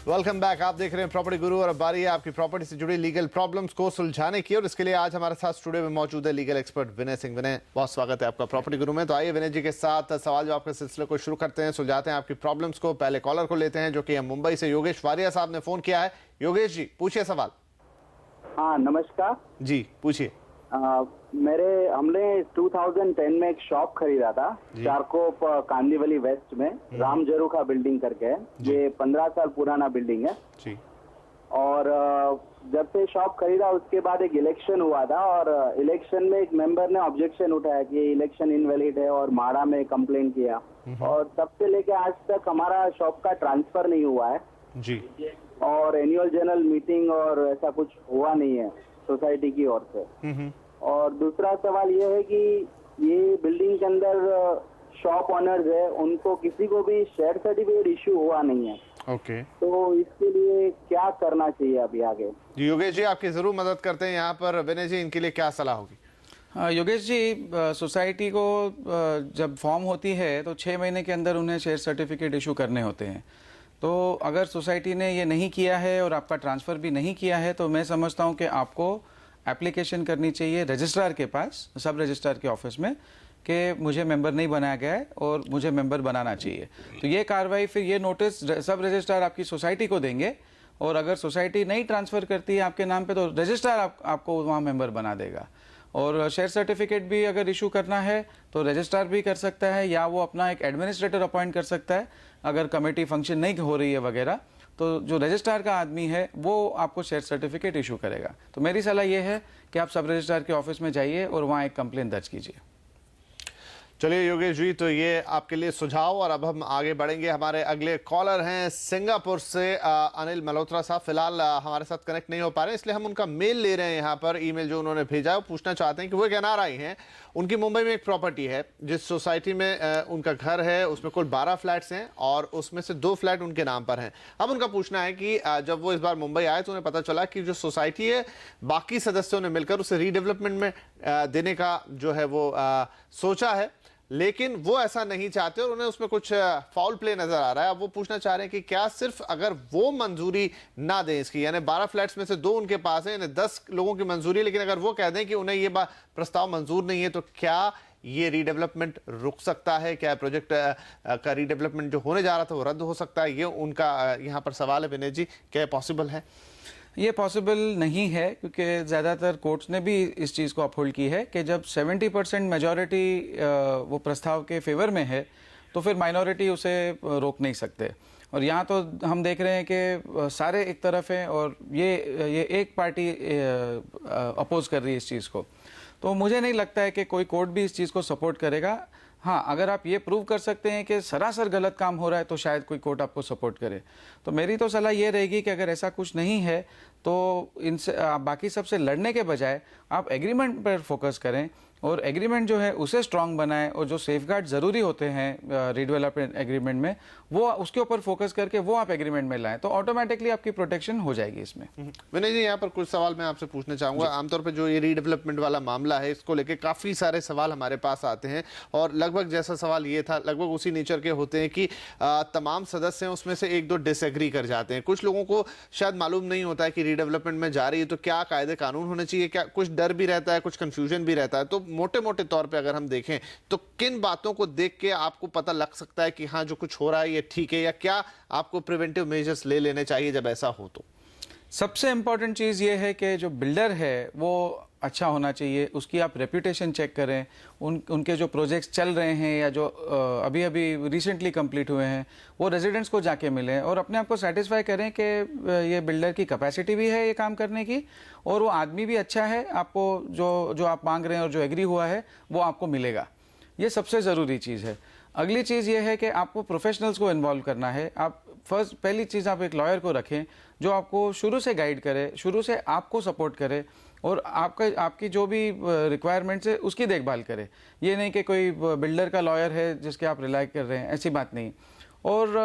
Welcome back. आप देख रहे हैं प्रॉपर्टी गुरु और अब बारी है आपकी प्रॉपर्टी से जुड़ी लीगल प्रॉब्लम्स को सुलझाने की। और इसके लिए आज हमारे साथ स्टूडियो में मौजूद है लीगल एक्सपर्ट विनय सिंह। विनय, बहुत स्वागत है आपका प्रॉपर्टी गुरु में। तो आइए विनय जी के साथ सवाल जवाब के सिलसिले को शुरू करते हैं, सुलझाते हैं आपकी प्रॉब्लम्स को। पहले कॉलर को लेते हैं जो कि मुंबई से योगेश वारिया साहब ने फोन किया है। योगेश जी, पूछिए सवाल। हाँ, नमस्कार जी, पूछिए। हमने 2010 में एक शॉप खरीदा था चारकोप कांदीवली वेस्ट में, राम जरूखा बिल्डिंग करके है। ये 15 साल पुराना बिल्डिंग है जी। और जब से शॉप खरीदा उसके बाद एक इलेक्शन हुआ था और इलेक्शन में एक मेंबर ने ऑब्जेक्शन उठाया कि इलेक्शन इनवैलिड है और माड़ा में कंप्लेन किया और तब से लेके आज तक हमारा शॉप का ट्रांसफर नहीं हुआ है जी। और एनुअल जनरल मीटिंग और ऐसा कुछ हुआ नहीं है सोसाइटी की ओर से। और दूसरा सवाल ये है कि ये बिल्डिंग के अंदर शॉप ऑनर्स है, उनको किसी को भी शेयर सर्टिफिकेट इश्यू हुआ नहीं है। ओके, तो इसके लिए क्या करना चाहिए अभी आगे? योगेश जी, आपकी जरूर मदद करते हैं यहाँ पर। विनय जी, इनके लिए क्या सलाह होगी? हाँ योगेश जी, सोसाइटी को जब फॉर्म होती है तो 6 महीने के अंदर उन्हें शेयर सर्टिफिकेट इशू करने होते हैं। तो अगर सोसाइटी ने ये नहीं किया है और आपका ट्रांसफ़र भी नहीं किया है तो मैं समझता हूँ कि आपको एप्लीकेशन करनी चाहिए रजिस्ट्रार के पास, सब रजिस्ट्रार के ऑफिस में, कि मुझे मेंबर नहीं बनाया गया है और मुझे मेंबर बनाना चाहिए। तो ये कार्रवाई, फिर ये नोटिस सब रजिस्ट्रार आपकी सोसाइटी को देंगे और अगर सोसाइटी नहीं ट्रांसफ़र करती है आपके नाम पे तो रजिस्ट्रार आपको वहाँ मेंबर बना देगा। और शेयर सर्टिफिकेट भी अगर इशू करना है तो रजिस्ट्रार भी कर सकता है या वो अपना एक एडमिनिस्ट्रेटर अपॉइंट कर सकता है। अगर कमेटी फंक्शन नहीं हो रही है वगैरह तो जो रजिस्ट्रार का आदमी है वो आपको शेयर सर्टिफिकेट इशू करेगा। तो मेरी सलाह ये है कि आप सब रजिस्ट्रार के ऑफिस में जाइए और वहाँ एक कंप्लेंट दर्ज कीजिए। चलिए योगेश जी, तो ये आपके लिए सुझाव। और अब हम आगे बढ़ेंगे। हमारे अगले कॉलर हैं सिंगापुर से अनिल मल्होत्रा साहब। फिलहाल हमारे साथ कनेक्ट नहीं हो पा रहे, इसलिए हम उनका मेल ले रहे हैं यहाँ पर। ईमेल जो उन्होंने भेजा है वो पूछना चाहते हैं कि वो एक एनआरआई हैं, उनकी मुंबई में एक प्रॉपर्टी है जिस सोसाइटी में उनका घर है, उसमें कुल 12 फ्लैट्स हैं और उसमें से 2 फ्लैट उनके नाम पर हैं। अब उनका पूछना है कि जब वो इस बार मुंबई आए तो उन्हें पता चला कि जो सोसाइटी है बाकी सदस्यों ने मिलकर उसे रीडेवलपमेंट में देने का जो है वो सोचा है, लेकिन वो ऐसा नहीं चाहते और उन्हें उसमें कुछ फाउल प्ले नजर आ रहा है। अब वो पूछना चाह रहे हैं कि क्या सिर्फ अगर वो मंजूरी ना दें इसकी, यानी 12 फ्लैट्स में से 2 उनके पास है, यानी 10 लोगों की मंजूरी, लेकिन अगर वो कह दें कि उन्हें ये प्रस्ताव मंजूर नहीं है तो क्या ये रीडेवलपमेंट रुक सकता है? क्या प्रोजेक्ट का रीडेवलपमेंट जो होने जा रहा था वो रद्द हो सकता है? ये उनका यहाँ पर सवाल है। विनय जी, क्या पॉसिबल है? ये पॉसिबल नहीं है क्योंकि ज़्यादातर कोर्ट्स ने भी इस चीज़ को अपहोल्ड की है कि जब 70% मेजॉरिटी वो प्रस्ताव के फेवर में है तो फिर माइनॉरिटी उसे रोक नहीं सकते। और यहाँ तो हम देख रहे हैं कि सारे एक तरफ हैं और ये एक पार्टी अपोज कर रही है इस चीज़ को। तो मुझे नहीं लगता है कि कोई कोर्ट भी इस चीज़ को सपोर्ट करेगा। हाँ, अगर आप ये प्रूव कर सकते हैं कि सरासर गलत काम हो रहा है तो शायद कोई कोर्ट आपको सपोर्ट करे। तो मेरी तो सलाह ये रहेगी कि अगर ऐसा कुछ नहीं है तो इनसे बाकी सबसे लड़ने के बजाय आप एग्रीमेंट पर फोकस करें और एग्रीमेंट जो है उसे स्ट्रांग बनाएं और जो सेफगार्ड ज़रूरी होते हैं रीडेवलपमेंट एग्रीमेंट में वो उसके ऊपर फोकस करके वो आप एग्रीमेंट में लाएं तो ऑटोमेटिकली आपकी प्रोटेक्शन हो जाएगी इसमें। विनय जी, यहाँ पर कुछ सवाल मैं आपसे पूछना चाहूँगा। आमतौर पर जो ये रीडेवलपमेंट वाला मामला है इसको लेकर काफ़ी सारे सवाल हमारे पास आते हैं और लगभग जैसा सवाल ये था लगभग उसी नेचर के होते हैं कि तमाम सदस्य हैं उसमें से 1-2 डिसएग्री कर जाते हैं। कुछ लोगों को शायद मालूम नहीं होता है कि रीडेवलपमेंट में जा रही है तो क्या कायदे कानून होने चाहिए, क्या कुछ डर भी रहता है, कुछ कंफ्यूजन भी रहता है। तो मोटे मोटे तौर पे अगर हम देखें तो किन बातों को देख के आपको पता लग सकता है कि हाँ जो कुछ हो रहा है ये ठीक है, या क्या आपको प्रिवेंटिव मेजर्स ले लेने चाहिए जब ऐसा हो? तो सबसे इंपॉर्टेंट चीज़ ये है कि जो बिल्डर है वो अच्छा होना चाहिए, उसकी आप रेपुटेशन चेक करें, उनके जो प्रोजेक्ट्स चल रहे हैं या जो अभी अभी रिसेंटली कंप्लीट हुए हैं वो रेजिडेंट्स को जाके मिलें और अपने आप को सेटिस्फाई करें कि ये बिल्डर की कैपेसिटी भी है ये काम करने की और वो आदमी भी अच्छा है, आपको जो आप मांग रहे हैं और जो एग्री हुआ है वो आपको मिलेगा। ये सबसे ज़रूरी चीज़ है। अगली चीज़ ये है कि आपको प्रोफेशनल्स को इन्वॉल्व करना है। आप पहली चीज़ आप एक लॉयर को रखें जो आपको शुरू से गाइड करे, शुरू से आपको सपोर्ट करे और आपकी जो भी रिक्वायरमेंट्स है उसकी देखभाल करे। ये नहीं कि कोई बिल्डर का लॉयर है जिसके आप रिलाई कर रहे हैं, ऐसी बात नहीं। और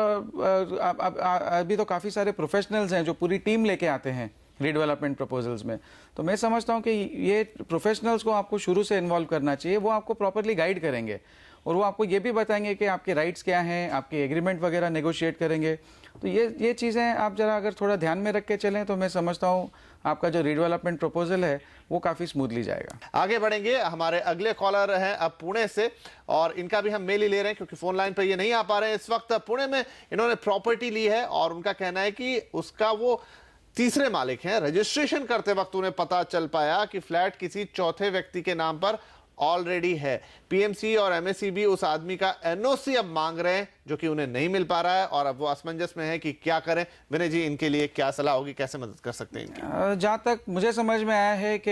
अभी तो काफ़ी सारे प्रोफेशनल्स हैं जो पूरी टीम लेके आते हैं रीडेवलपमेंट प्रपोजल्स में। तो मैं समझता हूँ कि ये प्रोफेशनल्स को आपको शुरू से इन्वॉल्व करना चाहिए, वो आपको प्रॉपरली गाइड करेंगे और वो आपको ये भी बताएंगे कि आपके राइट्स क्या हैं, आपके एग्रीमेंट वगैरह नेगोशिएट करेंगे। तो ये चीज़ें आप जरा अगर थोड़ा ध्यान में रख के चलें तो मैं समझता हूँ आपका जो रीडेवलपमेंट प्रपोजल है वो काफ़ी स्मूथली जाएगा। आगे बढ़ेंगे, हमारे अगले कॉलर हैं अब पुणे से, और इनका भी हम मेल ही ले रहे हैं क्योंकि फोन लाइन पर ये नहीं आ पा रहे हैं इस वक्त। पुणे में इन्होंने प्रॉपर्टी ली है और उनका कहना है कि उसका वो तीसरे मालिक हैं। रजिस्ट्रेशन करते वक्त उन्हें पता चल पाया कि फ्लैट किसी चौथे व्यक्ति के नाम पर ऑलरेडी है। पीएमसी और एमएसईबी उस आदमी का एनओसी अब मांग रहे हैं जो कि उन्हें नहीं मिल पा रहा है, और अब वो असमंजस में है कि क्या करें। विनय जी, इनके लिए क्या सलाह होगी, कैसे मदद कर सकते हैं इनकी? जहाँ तक मुझे समझ में आया है कि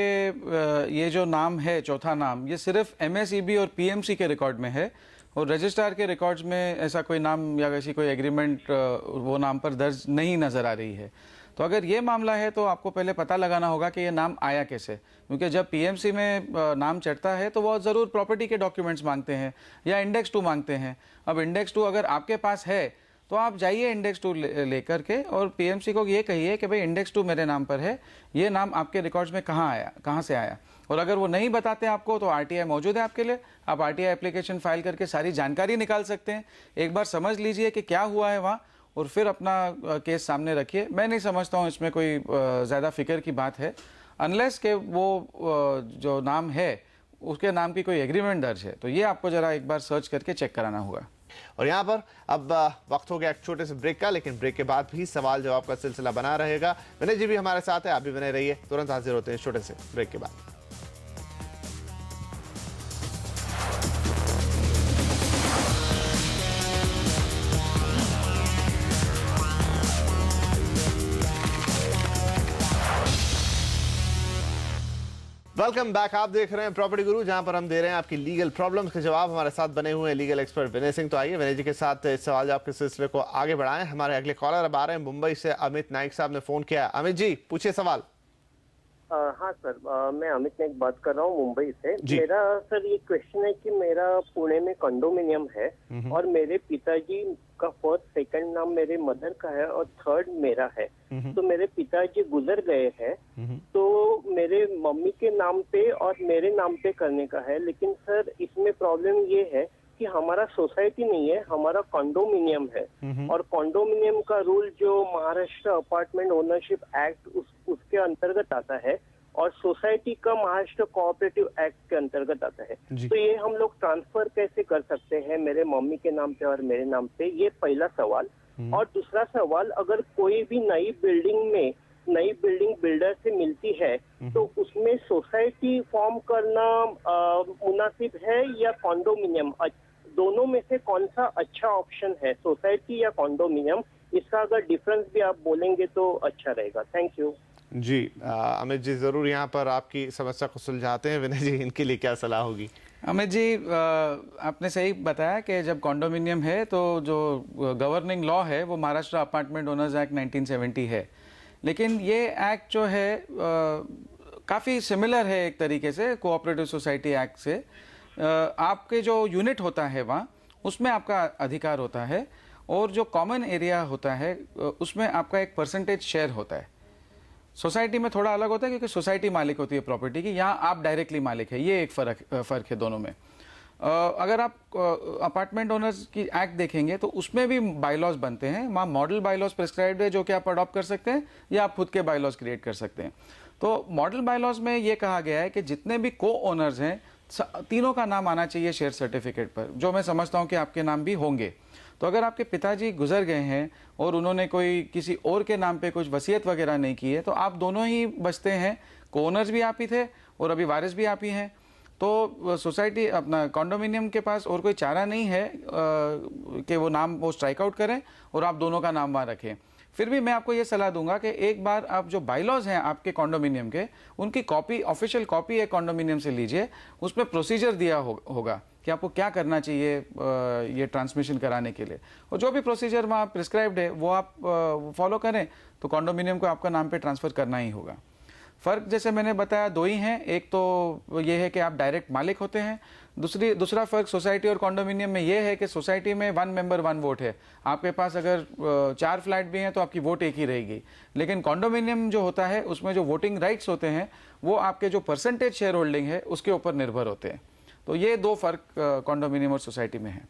ये जो नाम है, चौथा नाम, ये सिर्फ एमएसईबी और पीएमसी के रिकॉर्ड में है और रजिस्ट्रार के रिकॉर्ड्स में ऐसा कोई नाम या ऐसी कोई एग्रीमेंट वो नाम पर दर्ज नहीं नजर आ रही है। तो अगर ये मामला है तो आपको पहले पता लगाना होगा कि ये नाम आया कैसे, क्योंकि जब पीएमसी में नाम चढ़ता है तो वो ज़रूर प्रॉपर्टी के डॉक्यूमेंट्स मांगते हैं या इंडेक्स 2 मांगते हैं। अब इंडेक्स 2 अगर आपके पास है तो आप जाइए इंडेक्स 2 लेकर के और पीएमसी को ये कहिए कि भाई इंडेक्स 2 मेरे नाम पर है, ये नाम आपके रिकॉर्ड्स में कहाँ से आया। और अगर वो नहीं बताते आपको तो आरटीआई मौजूद है आपके लिए, आप आरटीआई एप्लीकेशन फाइल करके सारी जानकारी निकाल सकते हैं। एक बार समझ लीजिए कि क्या हुआ है वहाँ और फिर अपना केस सामने रखिए। मैं नहीं समझता हूँ इसमें कोई ज़्यादा फिक्र की बात है, अनलेस के वो जो नाम है उसके नाम की कोई एग्रीमेंट दर्ज है। तो ये आपको ज़रा एक बार सर्च करके चेक कराना होगा। और यहाँ पर अब वक्त हो गया एक छोटे से ब्रेक का, लेकिन ब्रेक के बाद भी सवाल जवाब का सिलसिला बना रहेगा। विनय जी भी हमारे साथ है, आप भी बने रहिए। तुरंत हाजिर होते हैं छोटे से ब्रेक के बाद। Welcome back. आप देख रहे हैं प्रॉपर्टी गुरु, जहां पर हम दे रहे हैं आपकी लीगल प्रॉब्लम्स के जवाब। हमारे साथ बने हुए हैं लीगल एक्सपर्ट विनय सिंह। तो आइए विनय जी के साथ इस सवाल जवाब के सिलसिले को आगे बढ़ाएं। हमारे अगले कॉलर अब आ रहे हैं मुंबई से, अमित नाइक साहब ने फोन किया। अमित जी, पूछिए सवाल। हाँ सर, मैं अमित नाइक बात कर रहा हूँ मुंबई से। मेरा सर ये क्वेश्चन है कि मेरा पुणे में कंडोमिनियम है और मेरे पिताजी का फर्स्ट सेकंड नाम मेरे मदर का है और थर्ड मेरा है। तो मेरे पिताजी गुजर गए हैं, तो मेरे मम्मी के नाम पे और मेरे नाम पे करने का है। लेकिन सर इसमें प्रॉब्लम ये है कि हमारा सोसाइटी नहीं है, हमारा कॉन्डोमिनियम है। और कॉन्डोमिनियम का रूल जो महाराष्ट्र अपार्टमेंट ओनरशिप एक्ट उसके अंतर्गत आता है और सोसाइटी का महाराष्ट्र कोऑपरेटिव एक्ट के अंतर्गत आता है। तो ये हम लोग ट्रांसफर कैसे कर सकते हैं मेरे मम्मी के नाम पे और मेरे नाम पे, ये पहला सवाल। और दूसरा सवाल, अगर कोई भी नई बिल्डिंग बिल्डर से मिलती है तो उसमें सोसाइटी फॉर्म करना मुनासिब है या कॉन्डोमिनियम, दोनों में से कौन सा अच्छा ऑप्शन है, सोसाइटी या कॉन्डोमिनियम? इसका अगर डिफरेंस भी आप बोलेंगे तो अच्छा रहेगा। थैंक यू जी। अमित जी जरूर यहाँ पर आपकी समस्या को सुलझाते हैं। विनय जी, इनके लिए क्या सलाह होगी? अमित जी, आपने सही बताया कि जब कॉन्डोमिनियम है तो जो गवर्निंग लॉ है वो महाराष्ट्र अपार्टमेंट ओनर्स एक्ट 1970 है। लेकिन ये एक्ट जो है काफ़ी सिमिलर है एक तरीके से कोऑपरेटिव सोसाइटी एक्ट से। आपके जो यूनिट होता है वहाँ उसमें आपका अधिकार होता है और जो कॉमन एरिया होता है उसमें आपका एक परसेंटेज शेयर होता है। सोसाइटी में थोड़ा अलग होता है क्योंकि सोसाइटी मालिक होती है प्रॉपर्टी की, यहाँ आप डायरेक्टली मालिक है। ये एक फ़र्क है दोनों में। अगर आप अपार्टमेंट ओनर्स की एक्ट देखेंगे तो उसमें भी बायलॉज बनते हैं। वहाँ मॉडल बायलॉज प्रिस्क्राइब्ड है जो कि आप अडॉप्ट कर सकते हैं या आप खुद के बायलॉज क्रिएट कर सकते हैं। तो मॉडल बायलॉज में ये कहा गया है कि जितने भी को ओनर्स हैं तीनों का नाम आना चाहिए शेयर सर्टिफिकेट पर, जो मैं समझता हूँ कि आपके नाम भी होंगे। तो अगर आपके पिताजी गुजर गए हैं और उन्होंने कोई किसी और के नाम पे कुछ वसीयत वगैरह नहीं की है तो आप दोनों ही बचते हैं। को ओनर्स भी आप ही थे और अभी वारिस भी आप ही हैं। तो सोसाइटी अपना कॉन्डोमिनियम के पास और कोई चारा नहीं है कि वो नाम वो स्ट्राइक आउट करें और आप दोनों का नाम वहाँ रखें। फिर भी मैं आपको ये सलाह दूंगा कि एक बार आप जो बायलॉज हैं आपके कॉन्डोमिनियम के, उनकी कॉपी, ऑफिशियल कॉपी एक कॉन्डोमिनियम से लीजिए। उसमें प्रोसीजर दिया होगा कि आपको क्या करना चाहिए ये ट्रांसमिशन कराने के लिए, और जो भी प्रोसीजर वहाँ प्रिस्क्राइब्ड है वो आप फॉलो करें तो कॉन्डोमिनियम को आपका नाम पे ट्रांसफ़र करना ही होगा। फ़र्क जैसे मैंने बताया दो ही हैं। एक तो ये है कि आप डायरेक्ट मालिक होते हैं। दूसरा फ़र्क सोसाइटी और कॉन्डोमिनियम में ये है कि सोसाइटी में 1 मेंबर 1 वोट है। आपके पास अगर 4 फ्लैट भी हैं तो आपकी वोट एक ही रहेगी। लेकिन कॉन्डोमिनियम जो होता है उसमें जो वोटिंग राइट्स होते हैं वो आपके जो परसेंटेज शेयर होल्डिंग है उसके ऊपर निर्भर होते हैं। तो ये दो फर्क कॉन्डोमिनियम और सोसाइटी में है।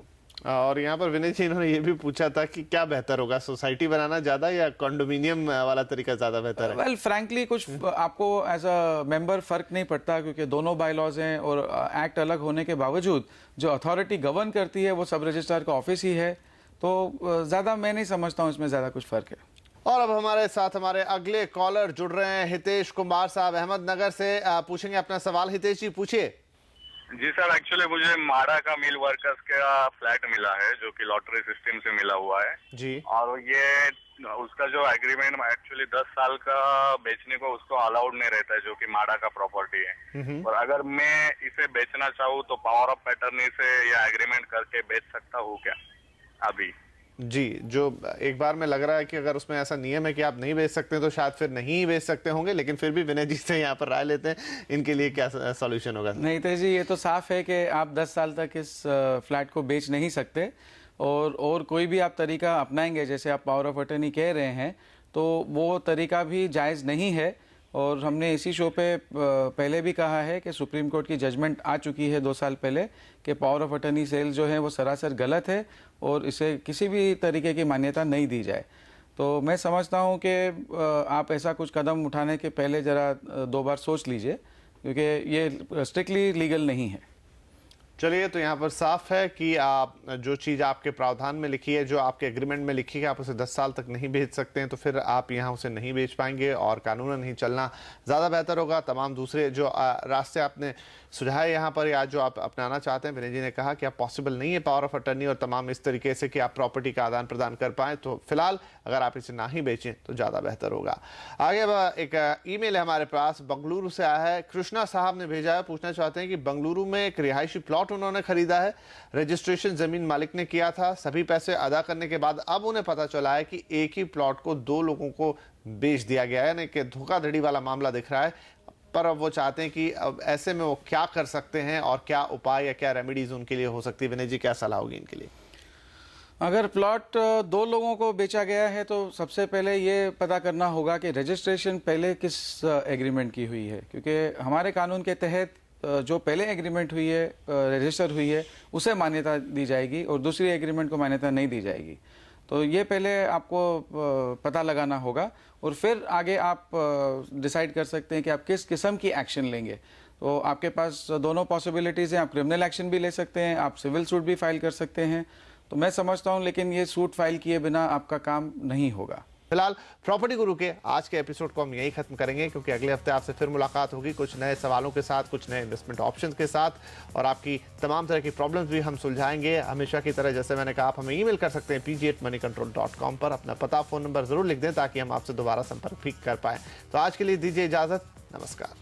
और यहाँ पर विनय जी इन्होंने ये भी पूछा था कि क्या बेहतर होगा, सोसाइटी बनाना ज्यादा या कॉन्डोमिनियम वाला तरीका ज्यादा बेहतर है? वेल फ्रैंकली कुछ आपको एज अ मेंबर फर्क नहीं पड़ता, क्योंकि दोनों बाय लॉज हैं और एक्ट अलग होने के बावजूद जो अथॉरिटी गवर्न करती है वो सब रजिस्ट्रार का ऑफिस ही है, तो ज्यादा मैं नहीं समझता हूँ इसमें ज्यादा कुछ फर्क है। और अब हमारे साथ हमारे अगले कॉलर जुड़ रहे हैं, हितेश कुमार साहब अहमदनगर से। पूछेंगे अपना सवाल। हितेश जी पूछिए। जी सर, एक्चुअली मुझे माडा का मिल वर्कर्स का फ्लैट मिला है जो कि लॉटरी सिस्टम से मिला हुआ है जी। और ये उसका जो एग्रीमेंट एक्चुअली 10 साल का बेचने को उसको अलाउड नहीं रहता है, जो कि माडा का प्रॉपर्टी है। और अगर मैं इसे बेचना चाहूँ तो पावर ऑफ पैटर्नी से या एग्रीमेंट करके बेच सकता हूँ क्या अभी? जी, जो एक बार में लग रहा है कि अगर उसमें ऐसा नियम है कि आप नहीं बेच सकते तो शायद फिर नहीं बेच सकते होंगे, लेकिन फिर भी विनय जी से यहाँ पर राय लेते हैं, इनके लिए क्या सॉल्यूशन होगा? नहीं तो जी, ये तो साफ है कि आप 10 साल तक इस फ्लैट को बेच नहीं सकते, और कोई भी आप तरीका अपनाएंगे, जैसे आप पावर ऑफ अटर्नी कह रहे हैं, तो वो तरीका भी जायज़ नहीं है। और हमने इसी शो पे पहले भी कहा है कि सुप्रीम कोर्ट की जजमेंट आ चुकी है 2 साल पहले कि पावर ऑफ अटर्नी सेल जो है वो सरासर गलत है और इसे किसी भी तरीके की मान्यता नहीं दी जाए। तो मैं समझता हूँ कि आप ऐसा कुछ कदम उठाने के पहले ज़रा 2 बार सोच लीजिए, क्योंकि ये स्ट्रिक्टली लीगल नहीं है। चलिए, तो यहाँ पर साफ है कि आप जो चीज़ आपके प्रावधान में लिखी है, जो आपके एग्रीमेंट में लिखी है, आप उसे 10 साल तक नहीं बेच सकते हैं, तो फिर आप यहाँ उसे नहीं बेच पाएंगे और कानूनन नहीं चलना ज़्यादा बेहतर होगा। तमाम दूसरे जो रास्ते आपने सुझाए यहाँ पर या जो आप अपनाना चाहते हैं, विनय जी ने कहा कि आप पॉसिबल नहीं है पावर ऑफ अटर्नी और तमाम इस तरीके से कि आप प्रॉपर्टी का आदान प्रदान कर पाएँ, तो फिलहाल अगर आप इसे ना ही बेचें तो ज़्यादा बेहतर होगा। आगे एक ईमेल है हमारे पास, बेंगलुरु से आया है। कृष्णा साहब ने भेजा है, पूछना चाहते हैं कि बेंगलुरु में एक रिहायशी प्लॉट उन्होंने खरीदा है, रजिस्ट्रेशन जमीन मालिक ने किया था, सभी पैसे अदा करने के बाद अब उन्हें पता चला है कि एक ही प्लॉट को 2 लोगों को बेच दिया गया है, यानी कि धोखाधड़ी वाला मामला दिख रहा है। पर अब वो चाहते हैं कि अब ऐसे में वो क्या कर सकते हैं और क्या उपाय या क्या रेमेडीज उनके लिए हो सकती है? विनय जी, क्या सलाह होगी इनके लिए? अगर प्लॉट 2 लोगों को बेचा गया है तो सबसे पहले ये पता करना होगा कि रजिस्ट्रेशन पहले किस एग्रीमेंट की हुई है, क्योंकि हमारे कानून के तहत जो पहले एग्रीमेंट हुई है, रजिस्टर हुई है, उसे मान्यता दी जाएगी और दूसरी एग्रीमेंट को मान्यता नहीं दी जाएगी। तो ये पहले आपको पता लगाना होगा और फिर आगे आप डिसाइड कर सकते हैं कि आप किस किस्म की एक्शन लेंगे। तो आपके पास दोनों पॉसिबिलिटीज़ हैं, आप क्रिमिनल एक्शन भी ले सकते हैं, आप सिविल सूट भी फाइल कर सकते हैं। तो मैं समझता हूं, लेकिन ये सूट फाइल किए बिना आपका काम नहीं होगा। फिलहाल प्रॉपर्टी गुरु के आज के एपिसोड को हम यही खत्म करेंगे, क्योंकि अगले हफ्ते आपसे फिर मुलाकात होगी कुछ नए सवालों के साथ, कुछ नए इन्वेस्टमेंट ऑप्शंस के साथ, और आपकी तमाम तरह की प्रॉब्लम्स भी हम सुलझाएंगे। हमेशा की तरह जैसे मैंने कहा, आप हमें ईमेल कर सकते हैं pg@moneycontrol.com पर। अपना पता, फ़ोन नंबर जरूर लिख दें ताकि हम आपसे दोबारा संपर्क भी कर पाएं। तो आज के लिए दीजिए इजाजत, नमस्कार।